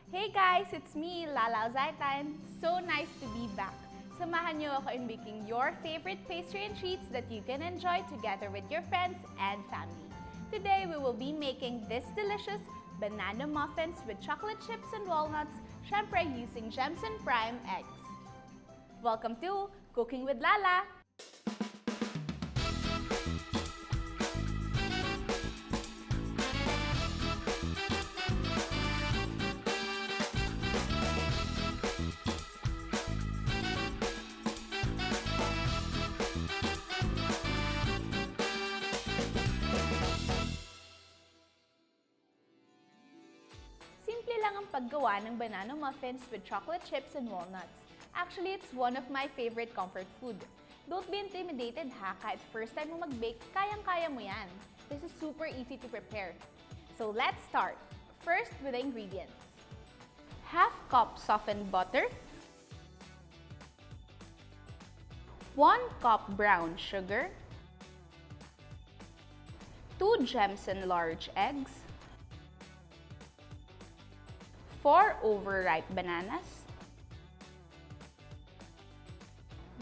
Hey guys, it's me, Lala Ozaeta, and so nice to be back. Samahan niyo ako in making your favorite pastry and treats that you can enjoy together with your friends and family. Today, we will be making this delicious banana muffins with chocolate chips and walnuts, syempre using Gemsun Eggs. Welcome to Cooking with Lala! Simple lang ang paggawa ng banana muffins with chocolate chips and walnuts. Actually, it's one of my favorite comfort food. Don't be intimidated ha, kahit first time mo mag-bake, kayang-kaya mo yan. This is super easy to prepare. So let's start. First with the ingredients. Half cup softened butter, 1 cup brown sugar, 2 Gemsun large eggs, 4 overripe bananas,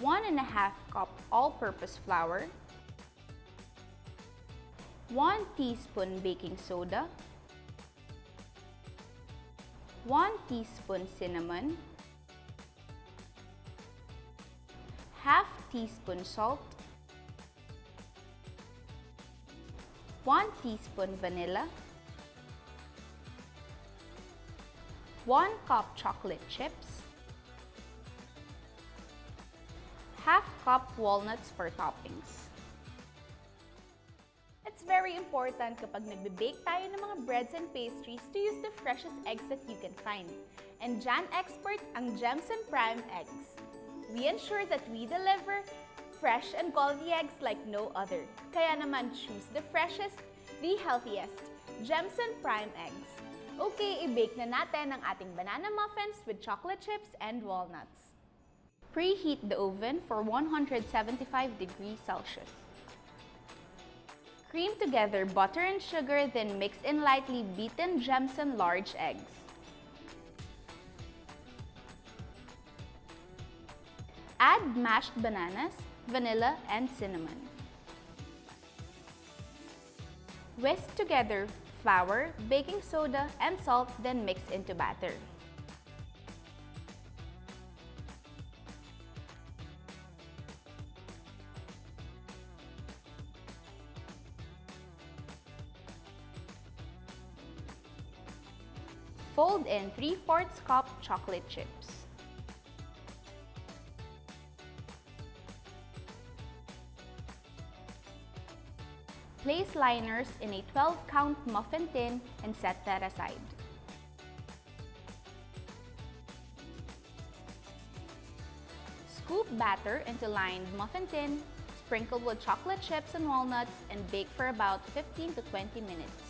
1½ cup all-purpose flour, 1 teaspoon baking soda, 1 teaspoon cinnamon, ½ teaspoon salt, 1 teaspoon vanilla, 1 cup chocolate chips, ½ cup walnuts for toppings. It's very important kapag nagbe-bake tayo ng mga breads and pastries to use the freshest eggs that you can find. And dyan expert ang Gemsun Eggs. We ensure that we deliver fresh and quality eggs like no other. Kaya naman choose the freshest, the healthiest, Gemsun Eggs. Okay, i-bake na natin ang ating banana muffins with chocolate chips and walnuts. Preheat the oven for 175 degrees Celsius. Cream together butter and sugar, then mix in lightly beaten Gemsun large eggs. Add mashed bananas, vanilla, and cinnamon. Whisk together flour, baking soda, and salt, then mix into batter. Fold in 3/4 cup chocolate chips. Place liners in a 12-count muffin tin and set that aside. Scoop batter into lined muffin tin, sprinkle with chocolate chips and walnuts, and bake for about 15 to 20 minutes.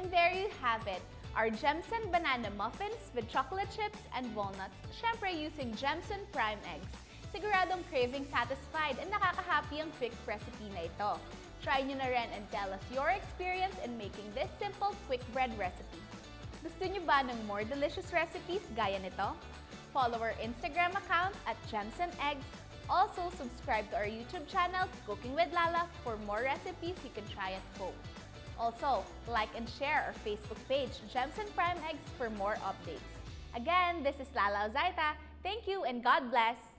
And there you have it, our Gemsun banana muffins with chocolate chips and walnuts, syempre using Gemsun Eggs. Siguradong craving satisfied and nakaka-happy ang quick recipe na ito. Try nyo na rin and tell us your experience in making this simple quick bread recipe. Gusto nyo ba ng more delicious recipes gaya nito? Follow our Instagram account at Gemsun Eggs. Also, subscribe to our YouTube channel, Cooking with Lala, for more recipes you can try at home. Also, like and share our Facebook page, Gemsun Eggs, for more updates. Again, this is Lala Ozaeta. Thank you and God bless!